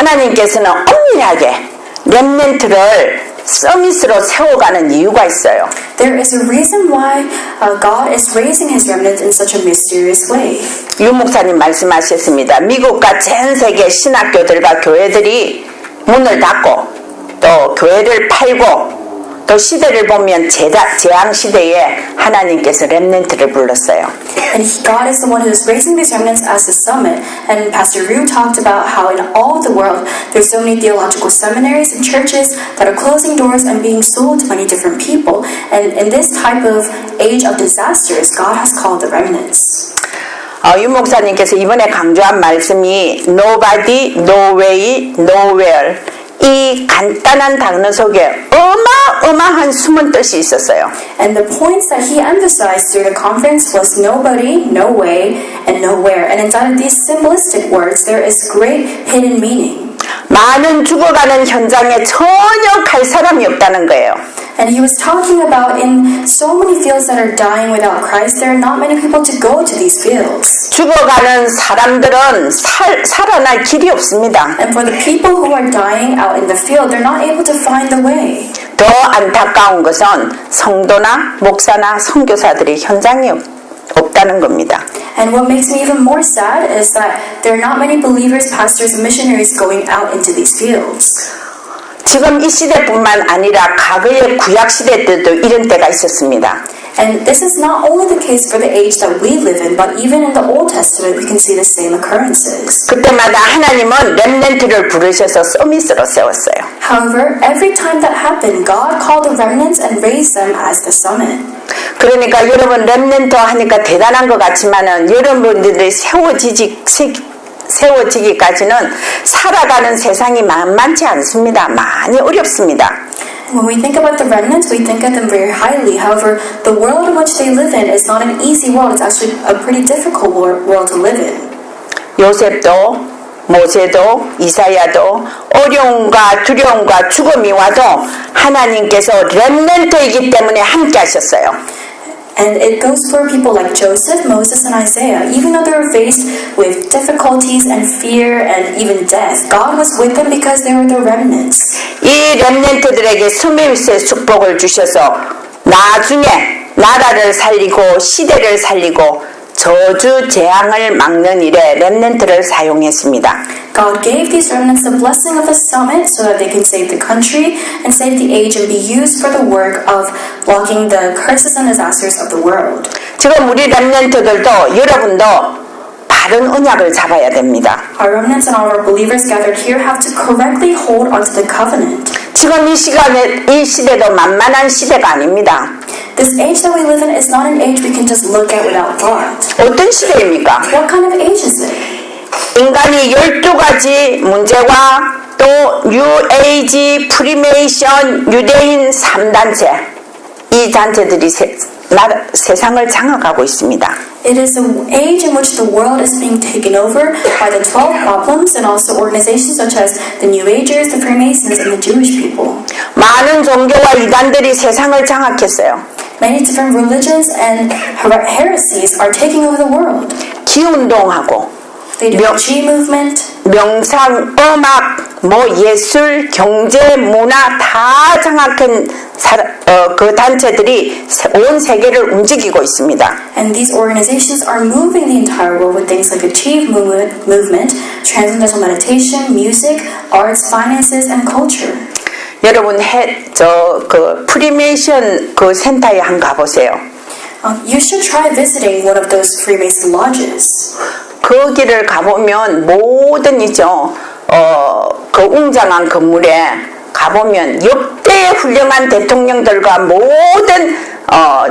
하나님께서는 엄밀하게 렘넌트를 서밋으로 세워가는 이유가 있어요. There is a reason why God is raising His remnant in such a mysterious way. 유 목사님 말씀하셨습니다. 미국과 전 세계 신학교들과 교회들이 문을 닫고 또 교회를 팔고 또 시대를 보면 재앙 시대에 하나님께서 렘넌트를 불렀어요. And God is the one who is raising these remnants as the summit. And Pastor Ryu talked about how in all of the world there's so many theological seminaries and churches that are closing doors and being sold to many different people. And in this type of age of disasters, God has called the remnants. 유 목사님께서 이번에 강조한 말씀이 nobody, no way, nowhere 이 간단한 단어 속에 어마어마한 숨은 뜻이 있었어요. And the points that he emphasized through the conference was nobody, no way, and nowhere. And inside of these simplistic words, there is great hidden meaning. 많은 죽어가는 현장에 전혀 갈 사람이 없다는 거예요. And he was talking about in so many fields that are dying without Christ, there are not many people to go to these fields. 죽어가는 사람들은 살아날 길이 없습니다. And for the people who are dying out in the field, they're not able to find the way. 더 안타까운 것은 성도나 목사나 선교사들이 현장에 없다는 겁니다. And what makes me even more sad is that there are not many believers, pastors, and missionaries going out into these fields. 지금 이 시대뿐만 아니라 과거의 구약 시대 때도 이런 때가 있었습니다. And this is not only the case for the age that we live in, but even in the Old Testament we can see the same occurrences. 그때마다 하나님은 렘넌트를 부르셔서 서밋으로 세웠어요. However, every time that happened, God called the remnants and raised them as the summit. 그러니까 여러분 렘넌트 하니까 대단한 것 같지만은 여러분들이 세워지기까지는 살아가는 세상이 만만치 않습니다. 많이 어렵습니다. When we think about the remnants, we think of them very highly. However, the world in which they live in is not an easy world. It's actually a pretty difficult world to live in. 요셉도 모세도 이사야도 어려움과 두려움과 죽음이 와도 하나님께서 렘넌트이기 때문에 함께 하셨어요. And it goes for people like Joseph, Moses, and Isaiah. Even though they were faced with difficulties and fear and even death, God was with them because they were the remnants. 이 렘넌트들에게 스물세 축복을 주셔서 나중에 나라를 살리고 시대를 살리고 저주 재앙을 막는 일에 렘넌트를 사용했습니다. God gave these remnants the blessing of the summit so that they can save the country and save the age and be used for the work of blocking the curses and disasters of the world. 지금 우리 렘넌트들도 여러분도 바른 언약을 잡아야 됩니다. Our remnants and all our believers gathered here have to correctly hold onto the covenant. 지금 이 시대도 만만한 시대가 아닙니다. This age that we live in is not an age we can just look at without thought. 어떤 시대입니까? What kind of age is it? 인간이 12가지 문제와 또 뉴에이지, 프리메이션, 유대인 3단체 이 단체들이 세상을 장악하고 있습니다. It is an age in which the world is being taken over by the 12 problems and also organizations such as the New Agers, the Freemasons, and the Jewish people. 많은 종교와 이단들이 세상을 장악했어요. Many different religions and heresies are taking over the world. 기운동하고 They do the G movement. 명상, 음악, 예술, 경제, 문화 다 장악한 그 단체들이 온 세계를 움직이고 있습니다. And these organizations are moving the entire world with things like Achieve movement, transcendental meditation, music, arts, finances, and culture. 여러분 프리메이션 그 센터에 한번 가보세요. You should try visiting one of those Freemason lodges. 거기를 가보면 모든 그 웅장한 건물에 가보면 역대 훌륭한 대통령들과 모든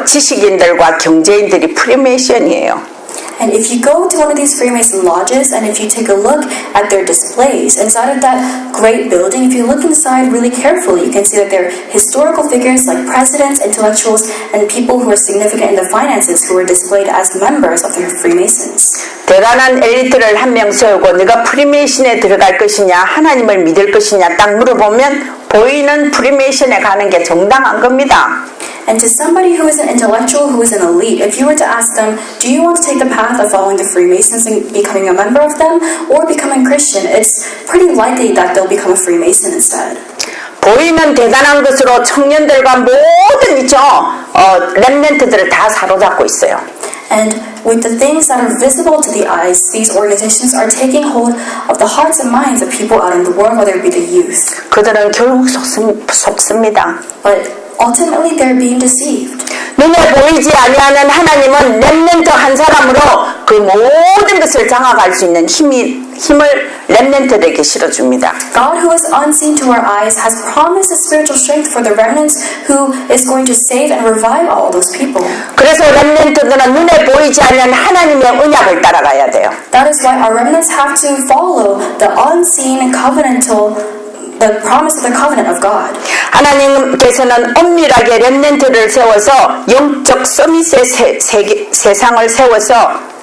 지식인들과 경제인들이 프리메이션이에요. And if you go to one of these Freemason lodges and if you take a look at their displays inside of that great building, if you look inside really carefully, you can see that there are historical figures like presidents, intellectuals, and people who are significant in the finances who are displayed as members of the Freemasons. 대단한 엘리트를 한 명 세우고 네가 프리메이션에 들어갈 것이냐 하나님을 믿을 것이냐 딱 물어보면 보이는 프리메이션에 가는 게 정당한 겁니다. And to somebody who is an intellectual, who is an elite, if you were to ask them, do you want to take the path of following the Freemasons and becoming a member of them, or becoming Christian, it's pretty likely that they'll become a Freemason instead. 보이는 대단한 것으로 청년들과 모든 있죠. 렘넌트들을 다 사로잡고 있어요. And with the things that are visible to the eyes, these organizations are taking hold of the hearts and minds of people out in the world, whether it be the youth. 그들은 결국 속습니다. But ultimately they're being deceived. 눈에 보이지 아니하는 하나님은 렘넌트 한 사람으로 그 모든 것을 장악할 수 있는 힘을 렘넌트들에게 실어줍니다. God, who is unseen to our eyes, has promised a spiritual strength for the remnants who is going to save and revive all those people. 그래서 렘넌트들은 눈에 보이지 않는 하나님의 언약을 따라가야 돼요. That is why our remnants have to follow the unseen covenantal the promise of the covenant of God. 하나님께서는 엄밀하게 렘넌트를 세워서 영적 서밋의 세상을 세워서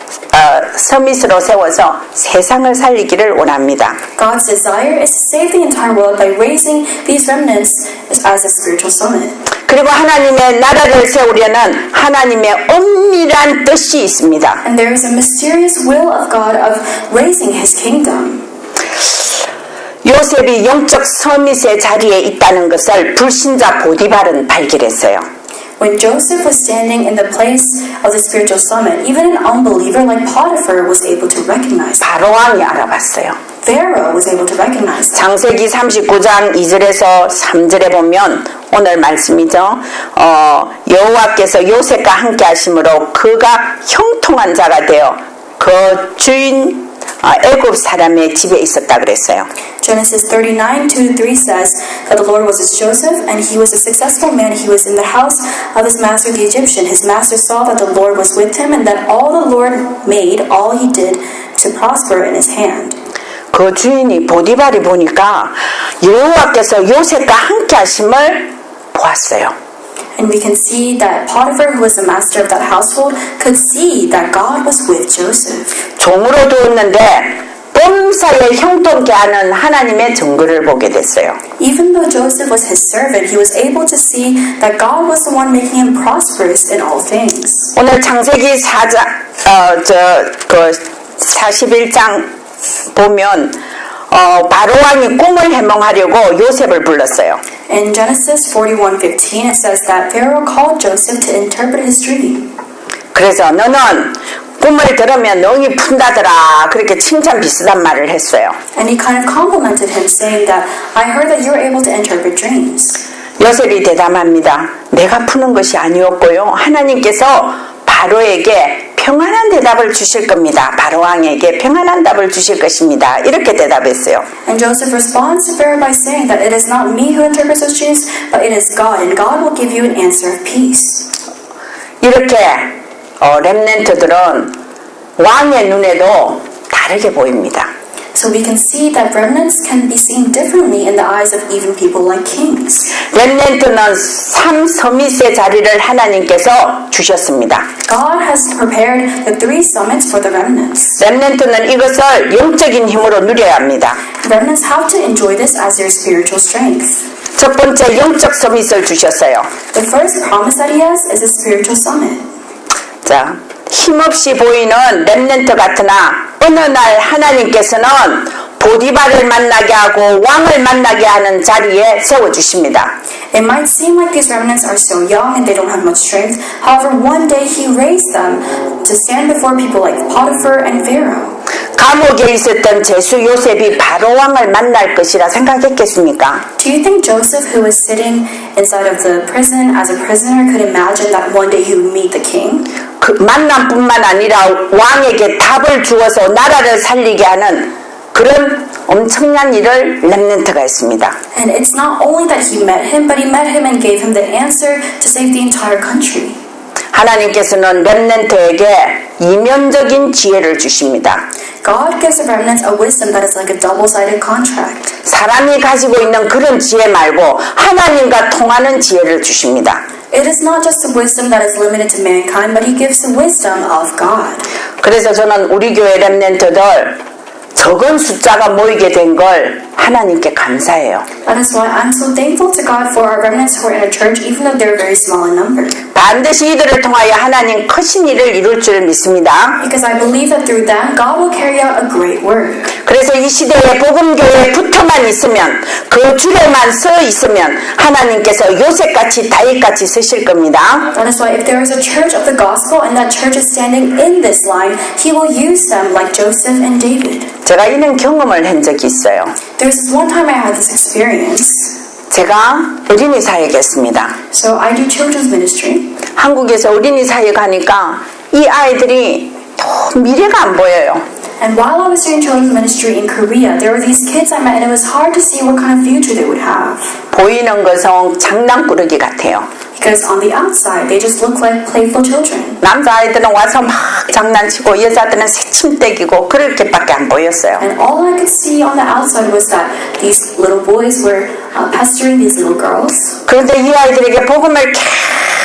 서밋으로 세워서 세상을 살리기를 원합니다. God's desire is to save the entire world by raising these remnants as a spiritual summit. 그리고 하나님의 나라를 세우려는 하나님의 엄밀한 뜻이 있습니다. And there is a mysterious will of God of raising His kingdom. 요셉이 영적 서밋의 자리에 있다는 것을 불신자 보디발은 발견했어요. When Joseph was standing in the place of the spiritual summit, even an unbeliever like Potiphar was able to recognize. 바로왕이 알아봤어요. Pharaoh was able to recognize. 창세기 39장 2절에서 3절에 보면 오늘 말씀이죠. 여호와께서 요셉과 함께 하심으로 그가 형통한 자가 되어 그 주인 애굽 사람의 집에 있었다 그랬어요. Genesis 39:2-3 says that the Lord was with Joseph and he was a successful man. He was in the house of his master the Egyptian. His master saw that the Lord was with him and that all the Lord made, all he did to prosper in his hand. 그 주인이 보디발이 보니까 여호와께서 요셉과 함께 하심을 보았어요. And we can see that Potiphar, who was the master of that household, could see that God was with Joseph. 종으로 두었는데 범사에 형통케 하는 하나님의 증거를 보게 됐어요. Even though Joseph was his servant, he was able to see that God was the one making him prosperous in all things. 오늘 창세기 41장 보면 바로왕이 꿈을 해몽하려고 요셉을 불렀어요. In Genesis 41:15, it says that Pharaoh called Joseph to interpret his dream. 그래서 너는 꿈을 들으면 능히 푼다더라 그렇게 칭찬 비슷한 말을 했어요. And he kind of complimented him, saying that I heard that you were able to interpret dreams. 요셉이 대담합니다. 내가 푸는 것이 아니었고요. 하나님께서 바로에게 평안한 대답을 주실 겁니다. 바로왕에게 평안한 답을 주실 것입니다. 이렇게 대답했어요. And Joseph responds to Pharaoh by saying that it is not me who interprets those dreams, but it is God, and God will give you an answer of peace. 이렇게 렘넌트들은 왕의 눈에도 다르게 보입니다. So we can see that remnants can be seen differently in the eyes of even people like kings. 렘넌트는 3서밋의 자리를 하나님께서 주셨습니다. God has prepared the 3 summits for the remnants. 렘넌트는 이것을 영적인 힘으로 누려야 합니다. Remnants have to enjoy this as their spiritual strength. 첫 번째 영적 서밋을 주셨어요. The first promise that he has is a spiritual summit. 자, 힘없이 보이는 렘넌트 같으나 어느 날 하나님께서는 보디발을 만나게 하고 왕을 만나게 하는 자리에 세워주십니다. It might seem like these remnants are so young and they don't have much strength. However, one day he raised them to stand before people like Potiphar and Pharaoh. 감옥에 있었던 제수 요셉이 바로 왕을 만날 것이라 생각했겠습니까? Do you think Joseph, who was sitting inside of the prison as a prisoner, could imagine that one day he would meet the king? 그 만남뿐만 아니라 왕에게 답을 주어서 나라를 살리게 하는 그런 엄청난 일을 렘넌트가 했습니다. And it's not only that he met him, but he met him and gave him the answer to save the entire country. 하나님께서는 렘넌트에게 이면적인 지혜를 주십니다. God gives the remnants a wisdom that is like a double-sided contract. 사람이 가지고 있는 그런 지혜 말고 하나님과 통하는 지혜를 주십니다. It is not just the wisdom that is limited to mankind, but he gives the wisdom of God. 그래서 저는 우리 교회 렘넌트들 적은 숫자가 모이게 된 걸 하나님께 감사해요. That is why I'm so thankful to God for our remnants who are in our church, even though they're very small in number. 반드시 이들을 통하여 하나님 크신 일을 이룰 줄 믿습니다. Because I believe that through them, God will carry out a great work. 그래서 이 시대에 복음교회에 붙어만 있으면, 그 줄에만 서 있으면 하나님께서 요셉같이 다윗같이 쓰실 겁니다. That is why if there is a church of the gospel and that church is standing in this line, He will use them like Joseph and David. 제가 이런 경험을 한 적이 있어요. There's this one time I had this experience. 제가 어린이 사역했습니다. So I do children's ministry. 한국에서 어린이 사역하니까 이 아이들이 미래가 안 보여요. And while I was doing children's ministry in Korea, there were these kids I met and it was hard to see what kind of future they would have. 보이는 것은 장난꾸러기 같아요. Because on the outside, they just look like playful children. 남자아이들은 와서 막 장난치고 여자들은 새침대기고 그렇게밖에 안 보였어요. And all I could see on the outside was that these little boys were pestering these little girls. 그런데 이 아이들에게 복음을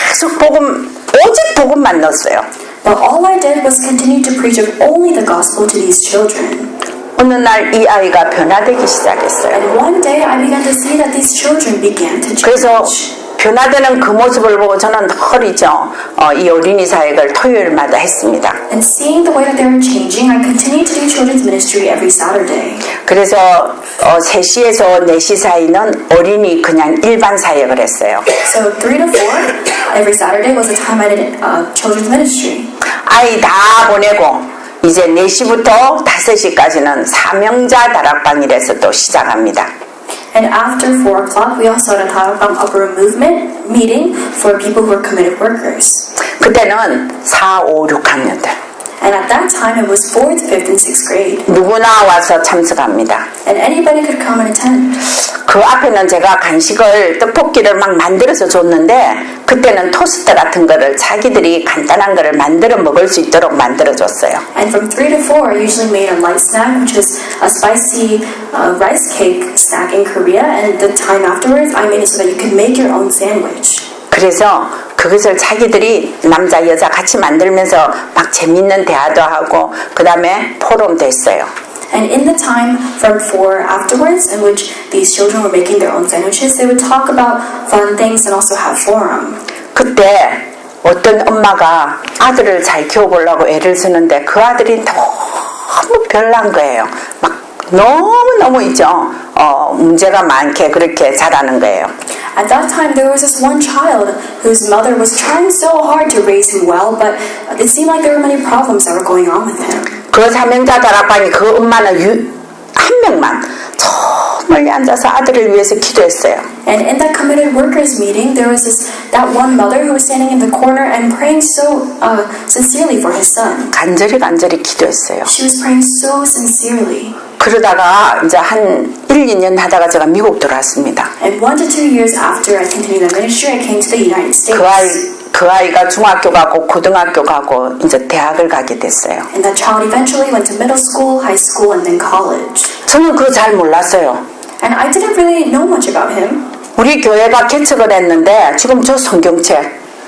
계속 오직 복음만 넣었어요. But all I did was continue to preach of only the gospel to these children. 어느 날 이 아이가 변화되기 시작했어요. And one day I began to see that these children began to 그래서 change. 변화되는 그 모습을 보고 저는 헐이죠. 이 어린이 사역을 토요일마다 했습니다. And seeing the way that they were changing, I continued to do children's ministry every Saturday. 그래서 3시에서 4시 사이는 어린이 그냥 일반 사역을 했어요. So 3 to 4 every Saturday was the time I did children's ministry. 아이 다 보내고 이제 4시부터 5시까지는 사명자 다락방이라서 또 시작합니다. And after 4 o'clock, we also had a Tarakbang Upper Room Movement meeting for people who are committed workers. 그때는 4, 5, 6학년들 And at that time, it was 4th, 5th, and 6th grade. 누구나 와서 참석합니다. And anybody could come and attend. 그 앞에는 제가 간식을 떡볶이를 막 만들어서 줬는데 그때는 토스트 같은 거를 자기들이 간단한 거를 만들어 먹을 수 있도록 만들어줬어요. And from 3 to 4, I usually made a light snack, which is a spicy rice cake snack in Korea. And the time afterwards, I made it so that you could make your own sandwich. 그래서 그것을 자기들이 남자 여자 같이 만들면서 막 재밌는 대화도 하고 그 다음에 포럼도 했어요. And in the time from 4 afterwards, in which these children were making their own sandwiches, they would talk about fun things and also have forum. 그때 어떤 엄마가 아들을 잘 키워보려고 애를 쓰는데 그 아들이 너무 별난 거예요. 막 너무 있죠. 문제가 많게 그렇게 자라는 거예요. At that time, there was this one child whose mother was trying so hard to raise him well, but it seemed like there were many problems that were going on with him. 그 사명자 다락방이 그 엄마는 한 명만 저 멀리 앉아서 아들을 위해서 기도했어요. And in that committed workers meeting, there was that one mother who was standing in the corner and praying so sincerely for his son. 간절히 기도했어요. She was praying so sincerely. 그러다가 이제 한 1, 2년 하다가 제가 미국 들어왔습니다. And 1 to 2 years after I continued the ministry, I came to the United States. 그 아이가 중학교 가고 고등학교 가고 이제 대학을 가게 됐어요. And that child eventually went to middle school, high school, and then college. 저는 그거 잘 몰랐어요. And I didn't really know much about him. 우리 교회가 개척을 했는데 지금 저 성경책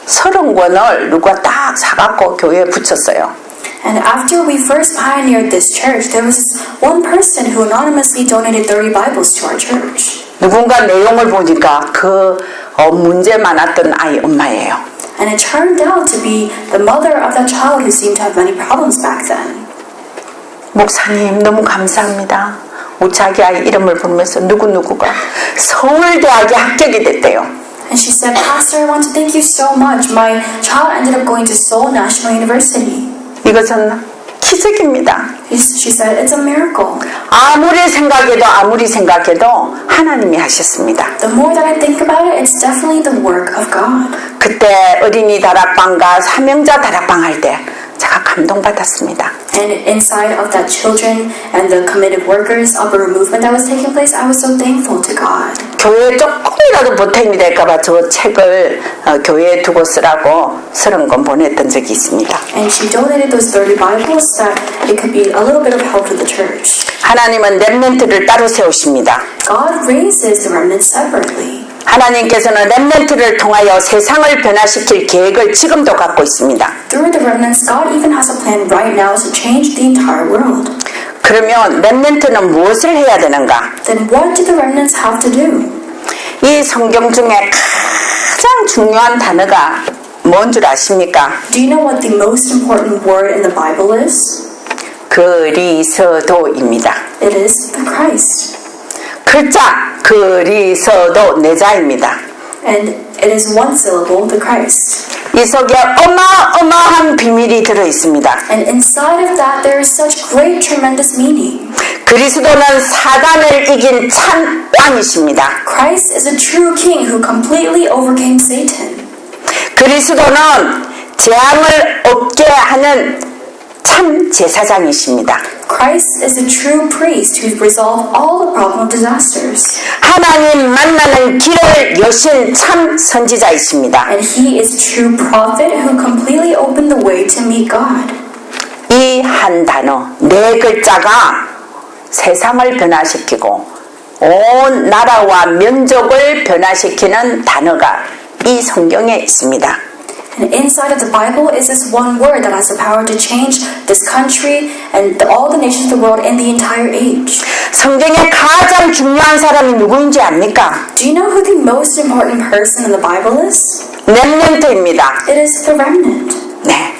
30권을 누가 딱 사갖고 교회에 붙였어요. And after we first pioneered this church, there was this one person who anonymously donated 30 Bibles to our church. 누군가 내용을 보니까 그 문제 많았던 아이 엄마예요. And it turned out to be the mother of that child who seemed to have many problems back then. 목사님 너무 감사합니다. 자기 아이 이름을 부르면서 누구누구가 서울대학에 합격이 됐대요. And she said, Pastor, I want to thank you so much. My child ended up going to Seoul National University. 이것은 기적입니다. She said, it's a miracle. 아무리 생각해도 하나님이 하셨습니다. The more that I think about it, it's definitely the work of God. 그때 어린이 다락방과 사명자 다락방 할 때 제가 감동받았습니다. And inside of that children and the committed workers upper room movement that was taking place, I was so thankful to God. 교회에 조금이라도 보탬이 될까봐 저 책을 교회에 두고 쓰라고 30권 보냈던 적이 있습니다. And she donated those 30 Bibles that it could be a little bit of help to the church. 하나님은 렘넌트를 따로 세우십니다. God raises the remnants separately. 하나님께서는 렘넌트를 통하여 세상을 변화시킬 계획을 지금도 갖고 있습니다. Through the remnants, God even has a plan right now to change the entire world. 그러면 렘넌트는 무엇을 해야 되는가? then what do the remnants have to do? 이 성경 중에 가장 중요한 단어가 뭔 줄 아십니까? Do you know what the most important word in the Bible is? 그리스도입니다. It is the Christ. 글자 그리스도 내자입니다. And it is one syllable, the Christ. 이 속에 어마어마한 비밀이 들어 있습니다. And inside of that there is such great, tremendous meaning. 그리스도는 사단을 이긴 참 왕이십니다. Christ is a true king who completely overcame Satan. 그리스도는 재앙을 없게 하는 참 제사장이십니다. Christ is a true priest who resolved all the problem of disasters. 하나님 만나는 길을 여신 참 선지자이십니다. And he is a true prophet who completely opened the way to meet God. 이 한 단어, 네 글자가 세상을 변화시키고 온 나라와 민족을 변화시키는 단어가 이 성경에 있습니다. And inside of the Bible is this one word that has the power to change this country and all the nations of the world in the entire age. 성경에 가장 중요한 사람이 누구인지 압니까? Do you know who the most important person in the Bible is? 렘넌트입니다. It is the remnant. 네,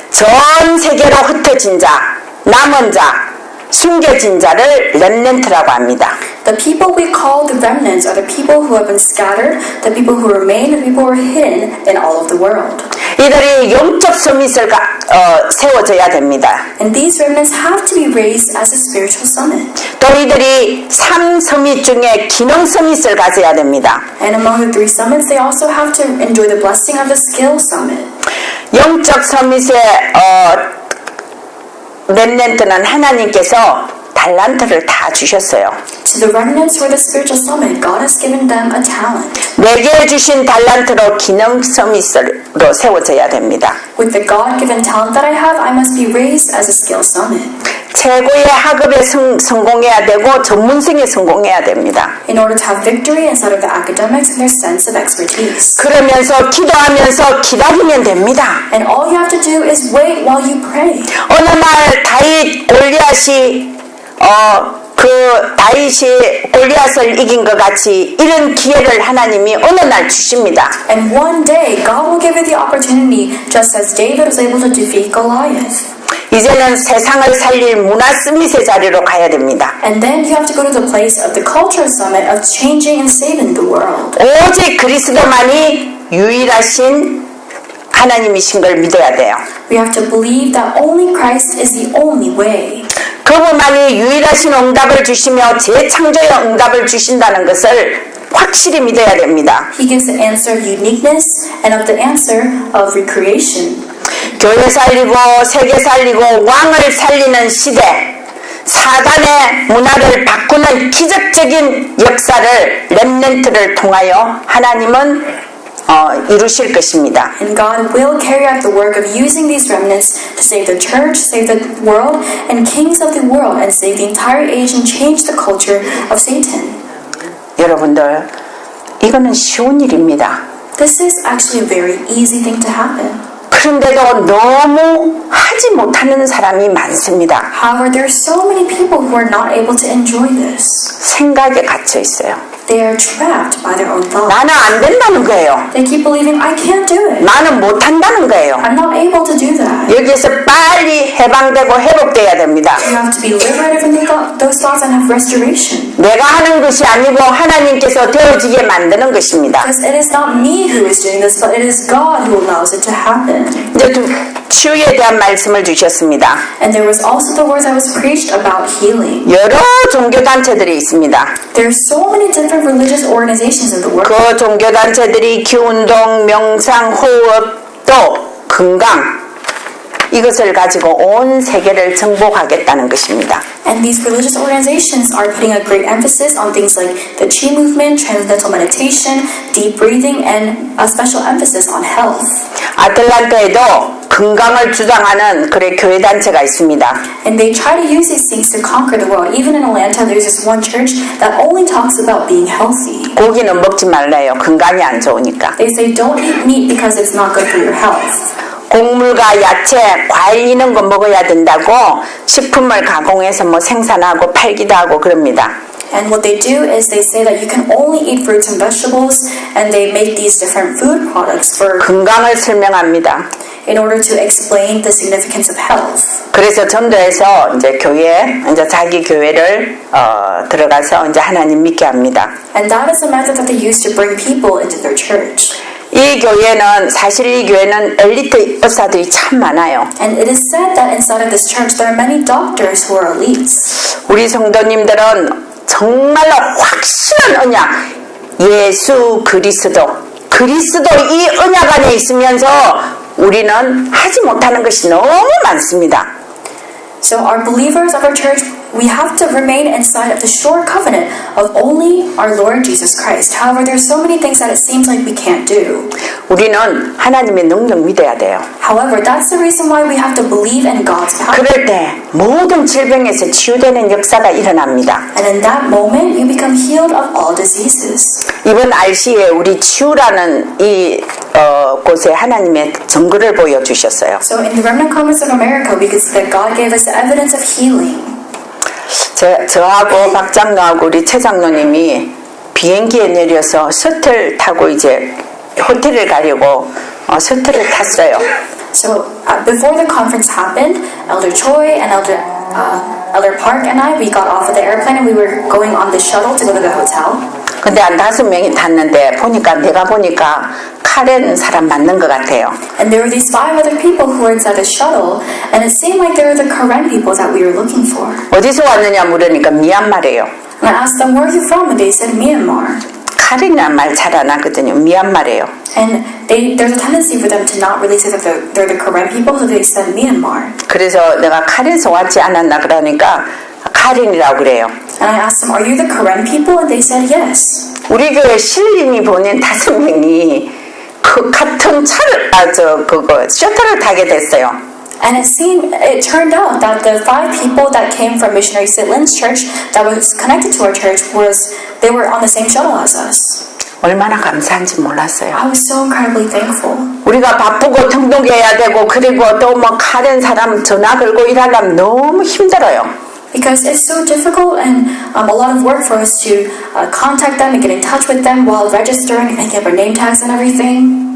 전 세계로 흩어진 자, 남은 자, 숨겨진 자를 렘넌트라고 합니다. The people we call the remnants are the people who have been scattered, the people who remain, the people who are hidden in all of the world. 이들이 영적 서밋을 세워져야 됩니다. And these remnants have to be raised as a spiritual summit. 또 이들이 3서밋 중에 기능 서밋을 가져야 됩니다. And among the 3 summits, they also have to enjoy the blessing of the skill summit. 영적 서밋의 렘넌트는 하나님께서 달란트를 다 주셨어요. To the remnants for the spiritual summit, God has given them a talent. 내게 주신 달란트로 기능 서밋으로 세워져야 됩니다. With the God-given talent that I have, I must be raised as a skill summit. 최고의 학업에 성공해야 되고 전문성에 성공해야 됩니다. In order to have victory inside of the academics and their sense of expertise. 그러면서 기도하면서 기다리면 됩니다. And all you have to do is wait while you pray. 어느 날 다윗 골리앗이 다윗이 골리앗을 이긴 것 같이 이런 기회를 하나님이 어느 날 주십니다. And one day, God will give you the opportunity, just as David was able to defeat Goliath. 이제는 세상을 살릴 문화 스밋의 자리로 가야 됩니다. And then you have to go to the place of the cultural summit of changing and saving the world. 오직 그리스도만이 유일하신 하나님이신 걸 믿어야 돼요. We have to believe that only Christ is the only way. 그분만이 유일하신 응답을 주시며 재창조의 응답을 주신다는 것을 확실히 믿어야 됩니다. He gives the answer of uniqueness and of the answer of recreation. 교회 살리고 세계 살리고 왕을 살리는 시대, 사단의 문화를 바꾸는 기적적인 역사를 렘넌트를 통하여 하나님은 이루실 것입니다. And God will carry out the work of using these remnants to save the church, save the world, and kings of the world, and save the entire age and change the culture of Satan. 여러분들, 이거는 쉬운 일입니다. This is actually a very easy thing to happen. 그런데도 너무 하지 못하는 사람이 많습니다. However, there are so many people who are not able to enjoy this. 생각에 갇혀 있어요. They are trapped by their own thoughts. 나는 안 된다는 거예요. They keep believing, I can't do it. 나는 못한다는 거예요. I'm not able to do that. 여기에서 빨리 해방되고 회복돼야 됩니다. You have to be liberated from those thoughts and have restoration. 내가 하는 것이 아니고 하나님께서 되어지게 만드는 것입니다. Because it is not me who is doing this, but it is God who allows it to happen. 이제 치유에 대한 말씀을 주셨습니다. And there was also the words that was preached about healing. 여러 종교단체들이 있습니다. There are so many different religious organizations in the world. 그 종교단체들이 기운동, 명상, 호흡, 또 건강 이것을 가지고 온 세계를 정복하겠다는 것입니다. And these religious organizations are putting a great emphasis on things like the Qi movement, transcendental meditation, deep breathing, and a special emphasis on health. 아틀란타에도 건강을 주장하는 그런 교회 단체가 있습니다. And they try to use these things to conquer the world. Even in Atlanta, there's this one church that only talks about being healthy. 고기는 먹지 말래요. 건강이 안 좋으니까. They say don't eat meat because it's not good for your health. 곡물과 야채, 과일 이런 거 먹어야 된다고 식품을 가공해서 뭐 생산하고 팔기도 하고 그럽니다. And what they do is they say that you can only eat fruits and vegetables, and they make these different food products for 건강을 설명합니다. in order to explain the significance of health. 그래서 전도해서 이제 이제 자기 교회를 들어가서 이제 하나님 믿게 합니다. And that is the method that they use to bring people into their church. 이 교회는 사실 이 교회는 엘리트 의사들이 참 많아요. And it is said that inside of this church there are many doctors who are elites. 우리 성도님들은 정말로 확실한 언약, 예수 그리스도 이 언약 안에 있으면서 우리는 하지 못하는 것이 너무 많습니다. So our believers of our church, we have to remain inside of the sure covenant of only our Lord Jesus Christ. However, there's so many things that it seems like we can't do. 우리는 하나님의 능력 믿어야 돼요. However, that's the reason why we have to believe in God's power. 그럴 때 모든 질병에서 치유되는 역사가 일어납니다. And in that moment, you become healed of all diseases. 이번 RC에 우리 치유라는 이 곳에 하나님의 증거를 보여주셨어요. So in the Remnant Conference of America, we could see that God gave us the evidence of healing. 저하고 박 장로하고 우리 최 장로님이 비행기에 내려서 셔틀 타고 이제 호텔을 가려고 셔틀을 탔어요. So before the conference happened, Elder Choi and Elder Park and we got off of the airplane and we were going on the shuttle to go to the hotel. 근데 한 5명이 탔는데 내가 보니까 카렌 사람 맞는 것 같아요. And there were these 5 other people who were inside the shuttle, and it seemed like they were the Karen people that we were looking for. 어디서 왔느냐 물으니까 미얀마래요. And I asked them, where are you from? And they said, Myanmar. 카렌이란 말 잘 안 하거든요. 미얀마래요. And there's a tendency for them to not really say that they're the Karen people, so they said Myanmar. 그래서 내가 카렌에서 왔지 않았나 그러니까 카렌이라고 그래요. And I asked them, are you the Karen people? And they said yes. 우리 교회 신림이 보낸 5명이 그 같은 차를 셔틀을 타게 됐어요. And it turned out that the 5 people that came from Missionary Sitlin's church that was connected to our church they were on the same shuttle as us. 얼마나 감사한지 몰랐어요. I was so incredibly thankful. 우리가 바쁘고 등록해야 되고 그리고 또 뭐 카렌 사람 전화 걸고 일하려면 너무 힘들어요. Because it's so difficult and a lot of work for us to contact them and get in touch with them while registering and making up our name tags and everything.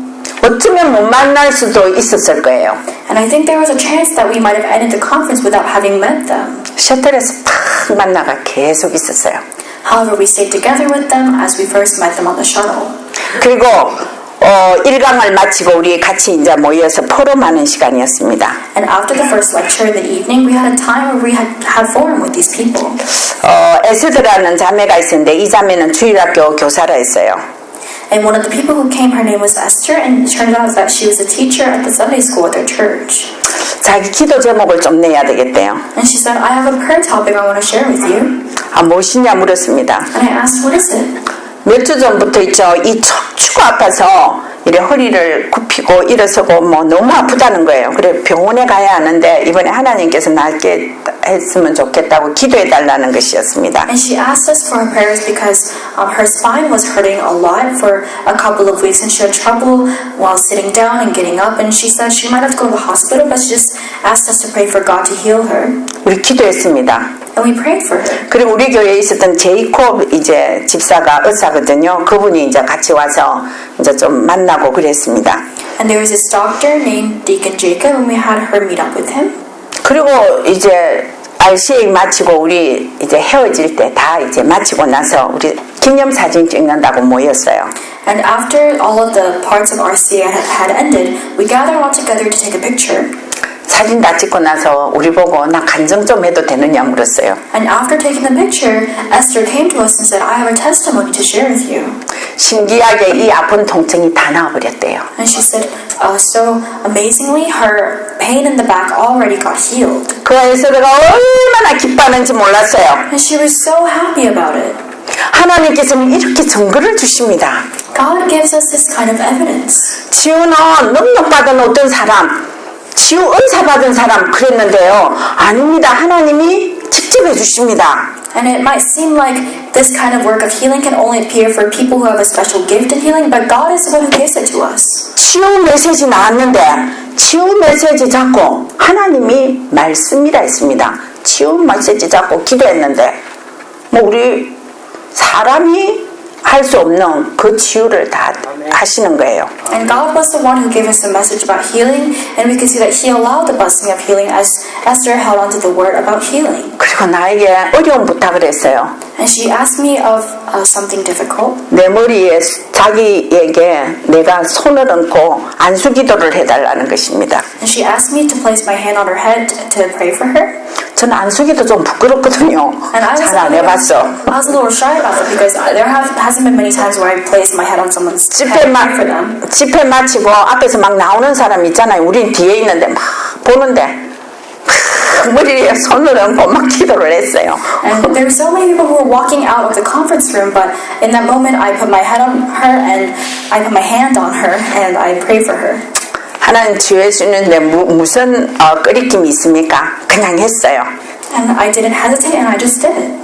어쩌면 못 만날 수도 있었을 거예요. And I think there was a chance that we might have ended the conference without having met them. 셔틀에서 팍 만나가 계속 있었어요. However, we stayed together with them as we first met them on the shuttle. 그리고 1강을 마치고 우리 같이 이제 모여서 포럼하는 시간이었습니다. And after the first lecture in the evening, we had a time where we had forum with these people. 에스더라는 자매가 있었는데 이 자매는 주일학교 교사라 했어요. And one of the people who came, her name was Esther, and it turned out that she was a teacher at the Sunday school at their church. 자기 기도 제목을 좀 내야 되겠대요. And she said, I have a prayer topic I want to share with you. 무엇이냐 물었습니다. And I asked, what is it? 몇 주 전부터 있죠. 이 척추가 아파서 이래 허리를 굽히고 일어서고 뭐 너무 아프다는 거예요. 그래 병원에 가야 하는데 이번에 하나님께서 낫게 했으면 좋겠다고 기도해 달라는 것이었습니다. And she asked us for her prayers because her spine was hurting a lot for a couple of weeks and she had trouble while sitting down and getting up. And she said she might have to go to the hospital, but she just asked us to pray for God to heal her. 우리 기도했습니다. And we prayed for her. 그리고 우리 교회에 있었던 제이콥 이제 집사가 의사거든요. 그분이 이제 같이 와서 이제 좀 만나고 그랬습니다. And there was this doctor named Deacon Jacob, and we had her meet up with him. 그리고 이제 RCA 마치고 우리 이제 헤어질 때 다 이제 마치고 나서 우리 기념사진 찍는다고 모였어요. And after all of the parts of RCA had ended, we gathered all together to take a picture. 사진 다 찍고 나서 우리 보고 나 간증 좀 해도 되느냐 물었어요. And after taking the picture, Esther came to us and said, I have a testimony to share with you. 신기하게 이 아픈 통증이 다 나아버렸대요. And she said, so amazingly, her pain in the back already got healed. 그 에스더가 얼마나 기뻐하는지 몰랐어요. And she was so happy about it. 하나님께서는 이렇게 증거를 주십니다. God gives us this kind of evidence. 치유는 능력받은 어떤 사람, 치유 은사 받은 사람 그랬는데요. 아닙니다. 하나님이 직접 해주십니다. And it might seem like this kind of work of healing can only appear for people who have a special gift in healing, but God is the one who gives it to us. 치유 메시지 나왔는데 치유 메시지 잡고 하나님이 말씀이라 했습니다. 치유 메시지 잡고 기도했는데 뭐 우리 사람이 할 수 없는 그 치유를 다 하시는 거예요. And God was the one who gave us the message about healing, and we can see that He allowed the blessing of healing as Esther held on to the word about healing. 그리고 나에게 어려운 부탁을 했어요. And she asked me of something difficult. 내 머리에 자기에게 내가 손을 얹고 안수기도를 해달라는 것입니다. And she asked me to place my hand on her head to pray for her. 저는 안수기도 좀 부끄럽거든요. 잘 안 해봤어. I was a little shy about it because there hasn't been many times where I placed my head on someone's head for them. 집회 마치고 앞에서 막 나오는 사람 있잖아요. 우린 뒤에 있는데 막 보는데 머리에 손을 얹고 막 기도를 했어요. And there were so many people who were walking out of the conference room, but in that moment I put my head on her and I put my hand on her and I prayed for her. 하나님 치유해 주는데 무슨 끄리낌이 있습니까? 그냥 했어요. And I didn't hesitate and I just did it.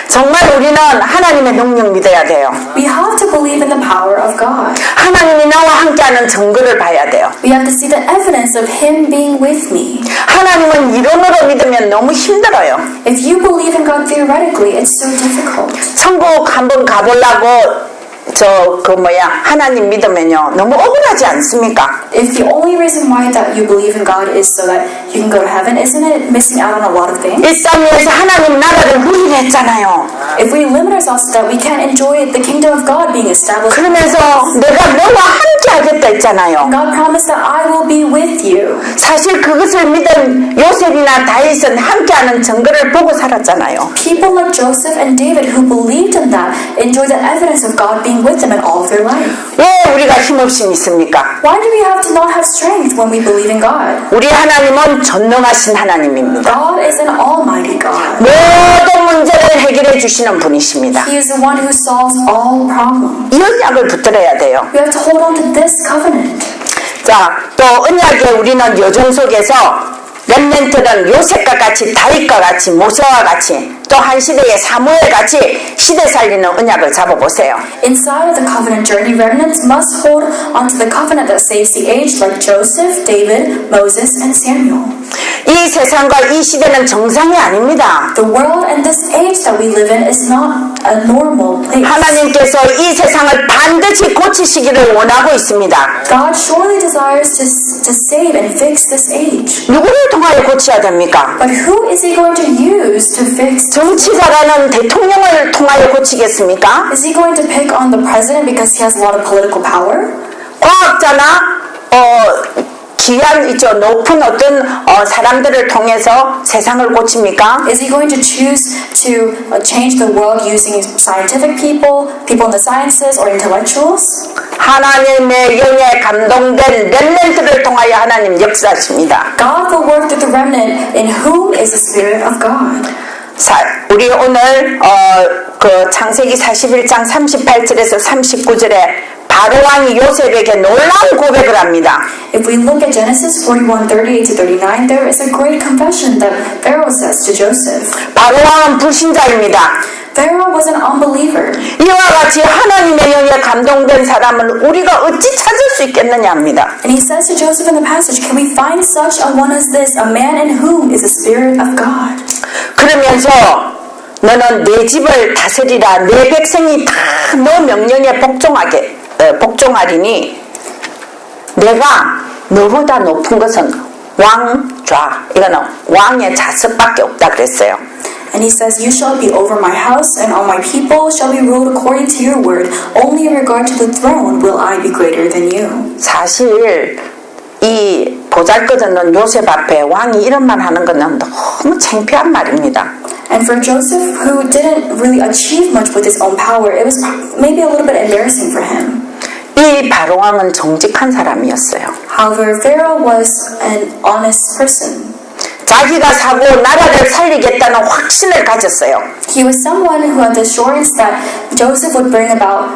정말 우리는 하나님의 능력 믿어야 돼요. We have to believe in the power of God. 하나님이 나와 함께하는 증거를 봐야 돼요. We have to see the evidence of Him being with me. 하나님은 이론으로 믿으면 너무 힘들어요. If you believe in God theoretically, it's so difficult. 천국 한번 가보려고 하나님 믿으면요 너무 억울하지 않습니까? If the only reason why that you believe in God is so that you can go to heaven, isn't it missing out on a lot of things? 이 땅에서 하나님 나라를 누리려 했잖아요. If we limit ourselves to that, we can't enjoy the kingdom of God being established. 그러면서 내가 너와 함께 하겠다 했잖아요. God promised that I will be with you. 사실 그것을 믿은 요셉이나 다윗은 함께하는 증거를 보고 살았잖아요. People like Joseph and David who believed in that enjoy the evidence of God being with them in all of their life. 왜 우리가 힘없이 믿습니까? Why do we have to not have strength when we believe in God? 우리 하나님은 전능하신 하나님입니다. God is an almighty God. 모든 문제를 해결해 주시는 분이십니다. He is the one who solves all problems. 이 언약을 붙들어야 돼요. We have to hold on to this covenant. 자, 또 언약에 우리는 여정 속에서 렘넌트는 요셉과 같이 다윗과 같이 모세와 같이 또 한 시대의 사무엘 같이 시대 살리는 언약을 잡아보세요. Inside of the covenant journey, remnants must hold onto the covenant that saves the age, like Joseph, David, Moses, and Samuel. 이 세상과 이 시대는 정상이 아닙니다. The world and this age that we live in is not a normal place. 하나님께서 이 세상을 반드시 고치시기를 원하고 있습니다. God surely desires to save and fix this age. 누구를 통하여 고쳐야 됩니까? But who is He going to use to fix? 정치자라는 대통령을 통하여 고치겠습니까? Is He going to pick on the president because he has a lot of political power? 과학자나 기한 있죠 높은 어떤 사람들을 통해서 세상을 고칩니까? Is He going to choose to change the world using scientific people in the sciences, or intellectuals? 하나님의 영에 감동된 렘넌트를 통하여 하나님 역사하십니다. God will work through the remnant in whom is the Spirit of God. 우리 오늘 그 창세기 41장 38절에서 39절에 바로 왕이 요셉에게 놀라운 고백을 합니다. If we look at Genesis 41:38-39, there is a great confession that Pharaoh says to Joseph. 바로 왕은 불신자입니다. Pharaoh was an unbeliever. 이와 같이 하나님의 영에 감동된 사람을 우리가 어찌 찾을 수 있겠느냐 합니다. And he says to Joseph in the passage, can we find such a one as this, a man in whom is the Spirit of God? 그러면서 너는 내 집을 다스리라, 내 백성이 다 너 명령에 복종하리니 내가 너보다 높은 것은 왕좌, 이거는 왕의 자습밖에 없다 그랬어요. And he says, you shall be over my house, and all my people shall be ruled according to your word. Only in regard to the throne will I be greater than you. 사실 이 보잘것없는 요셉 앞에 왕이 이런 말 하는 것은 너무 창피한 말입니다. And for Joseph, who didn't really achieve much with his own power, it was maybe a little bit embarrassing for him. 이 바로왕은 정직한 사람이었어요. However, Pharaoh was an honest person. 자기가 사고 나라를 살리겠다는 확신을 가졌어요. He was someone who had the assurance that Joseph would bring about,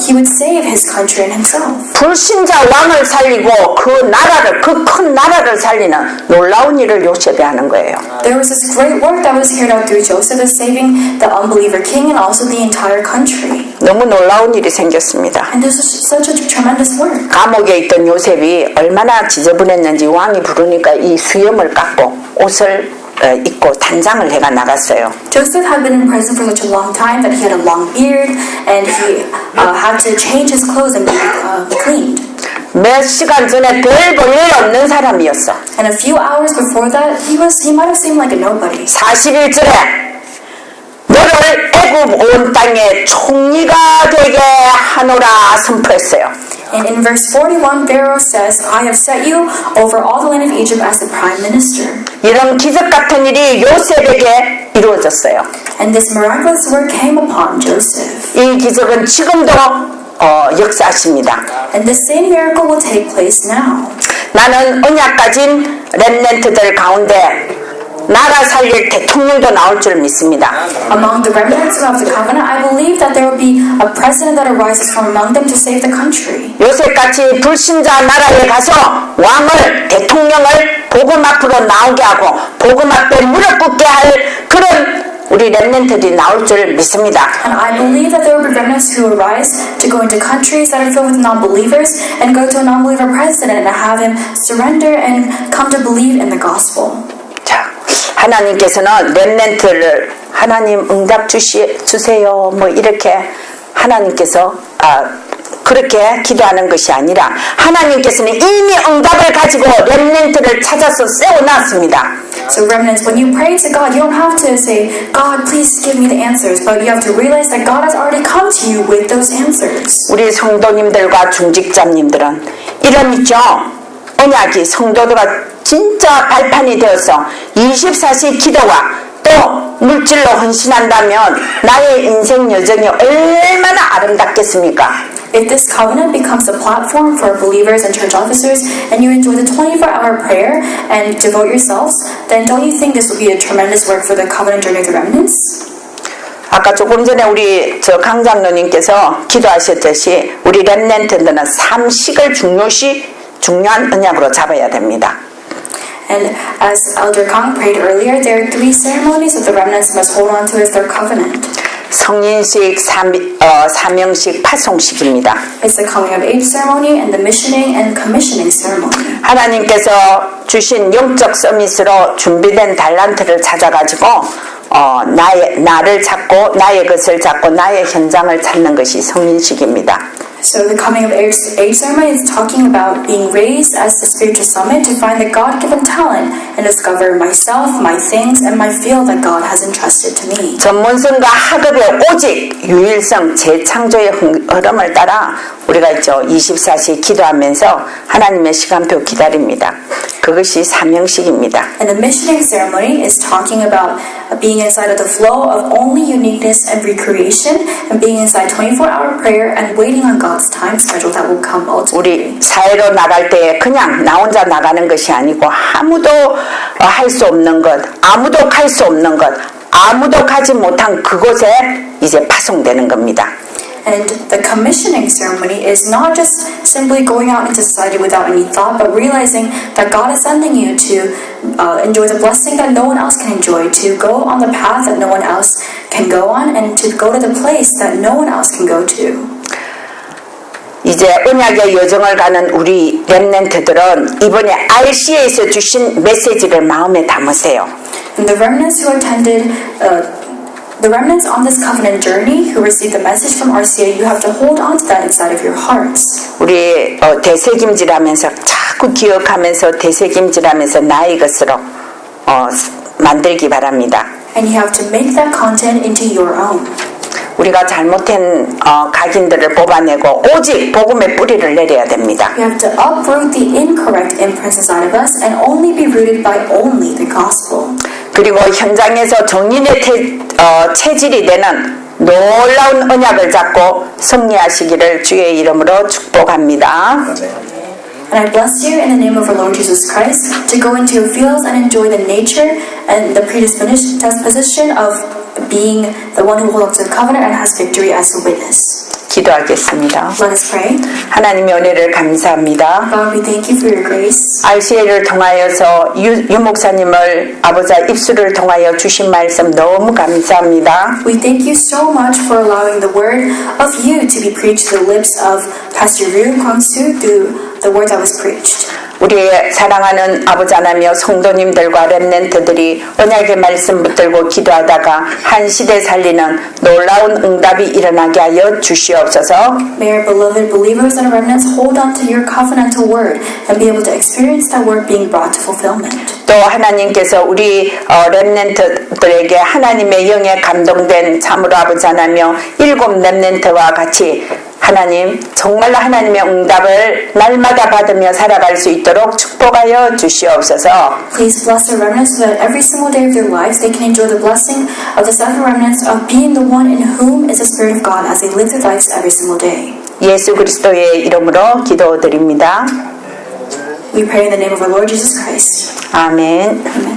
he would save his country and himself. 불신자 왕을 살리고 그 나라를, 그 큰 나라를 살리는 놀라운 일을 요셉이 하는 거예요. There was this great work that was carried out through Joseph of saving the unbeliever king and also the entire country. 너무 놀라운 일이 생겼습니다. And this was such a tremendous work. 감옥에 있던 요셉이 얼마나 지저분했는지 왕이 부르니까 이 수염을 깎고 옷을 입고 단장을 해가 나갔어요. Joseph had been in prison for such a long time that he had a long beard and he had to change his clothes and be cleaned. 몇 시간 전에 별 볼 일 없는 사람이었어. And a few hours before that, he might have seemed like a nobody. 40일째 너를 애굽 온 땅의 총리가 되게 하노라 선포했어요. And in verse 41, Pharaoh says, I have set you over all the land of Egypt as the prime minister. 이런 기적 같은 일이 요셉에게 이루어졌어요. And this miraculous work came upon Joseph. 이 기적은 지금도 역사하십니다. And the same miracle will take place now. 나는 언약 가진 렘넌트들 가운데 나라 살릴 대통령도 나올 줄 믿습니다. Among the remnants who have the covenant, I believe that there will be a president that arises from among them to save the country. 요셉같이 불신자 나라에 가서 왕을, 대통령을 복음 앞으로 나오게 하고 복음 앞에 무릎 꿇게 할 그런 우리 렘넌트들이 나올 줄 믿습니다. And I believe that there will be remnants who arise to go into countries that are filled with non-believers and go to a non-believer president and have him surrender and come to believe in the gospel. 자, 하나님께서는 렘넌트를 하나님 응답 주세요. 뭐 이렇게 하나님께서 그렇게 기도하는 것이 아니라 하나님께서는 이미 응답을 가지고 렘넌트를 찾아서 세워놨습니다. So remnants, when you pray to God, you don't have to say, God, please give me the answers, but you have to realize that God has already come to you with those answers. 우리 성도님들과 중직자님들은 이런 있죠. 언약이 성도들과 진짜 발판이 되어서 24시 기도와 또 물질로 헌신한다면 나의 인생 여정이 얼마나 아름답겠습니까? If this covenant becomes a platform for believers and church officers, and you enjoy the 24-hour prayer and devote yourselves, then don't you think this will be a tremendous work for the covenant journey of the remnants? 아까 조금 전에 우리 강 장로님께서 기도하셨듯이 우리 렘넌트들은 삼식을 중요한 언약으로 잡아야 됩니다. And as Elder Kang prayed earlier, there are 3 ceremonies that the remnants must hold on to as their covenant. 성인식, 사명식, 파송식입니다. It's the coming of age ceremony and the missioning and commissioning ceremony. 하나님께서 주신 영적 서밋으로 준비된 달란트를 찾아가지고 나를 찾고 나의 것을 찾고 나의 현장을 찾는 것이 성인식입니다. So the coming of age ceremony is talking about being raised as the spiritual summit to find the God-given talent and discover myself, my things, and my field that God has entrusted to me. 전문성과 학업의 오직 유일성 재창조의 흐름을 따라 우리가 있죠. 24시 기도하면서 하나님의 시간표 기다립니다. 그것이 사명식입니다. And the missioning ceremony is talking about being inside of the flow of only uniqueness and recreation and being inside 24-hour prayer and waiting on God's time schedule that will come ultimately. 우리 사회로 나갈 때 그냥 나 혼자 나가는 것이 아니고 아무도 할 수 없는 것, 아무도 갈 수 없는 것, 아무도 가지 못한 그곳에 이제 파송되는 겁니다. And the commissioning ceremony is not just simply going out into society without any thought, but realizing that God is sending you to enjoy the blessing that no one else can enjoy, to go on the path that no one else can go on, and to go to the place that no one else can go to. 이제 언약의 여정을 가는 우리 렘넌트들은 이번에 RCA에서 주신 메시지를 마음에 담으세요. And the remnants who attended the remnants on this covenant journey who received the message from RCA, you have to hold on to that inside of your hearts. 우리 대세김질하면서 자꾸 기억하면서 대세김질하면서 나의 것으로 만들기 바랍니다. And you have to make that content into your own. 우리가 잘못된 각인들을 뽑아내고 오직 복음의 뿌리를 내려야 됩니다. You have to uproot the incorrect imprints inside of us and only be rooted by only the gospel. 그리고 현장에서 정인의 체질이 되는 놀라운 언약을 잡고 승리하시기를 주의 이름으로 축복합니다. And I bless you in the name of our Lord Jesus Christ to go into your fields and enjoy the nature and the predisposition of being the one who holds the covenant and has victory as a witness. 기도하겠습니다. Let us pray. 하나님의 은혜를 감사합니다. God, we thank you for your grace. RCA를 통하여서 유 목사님을 아버지 입술을 통하여 주신 말씀 너무 감사합니다. We thank you so much for allowing the word of you to be preached through the lips of Pastor Ryu Kwang-soo through the word that was preached. 우리의 사랑하는 아버지 하나며 성도님들과 렘넌트들이 언약의 말씀 붙들고 기도하다가 한 시대 살리는 놀라운 응답이 일어나게 하여 주시옵소서. May our beloved believers and remnants hold on to your covenantal word and be able to experience that word being brought to fulfillment. 또 하나님께서 우리 렘넌트들에게 하나님의 영에 감동된 참으로 아버지 하나며 7 렘넌트와 같이 하나님 정말로 하나님의 응답을 날마다 받으며 살아갈 수 있도록 축복하여 주시옵소서. Please bless the remnants so that every single day of their lives they can enjoy the blessing of the 7 remnants of being the one in whom is the Spirit of God as they live their lives every single day. 예수 그리스도의 이름으로 기도드립니다. We pray in the name of our Lord Jesus Christ. 아멘. Amen.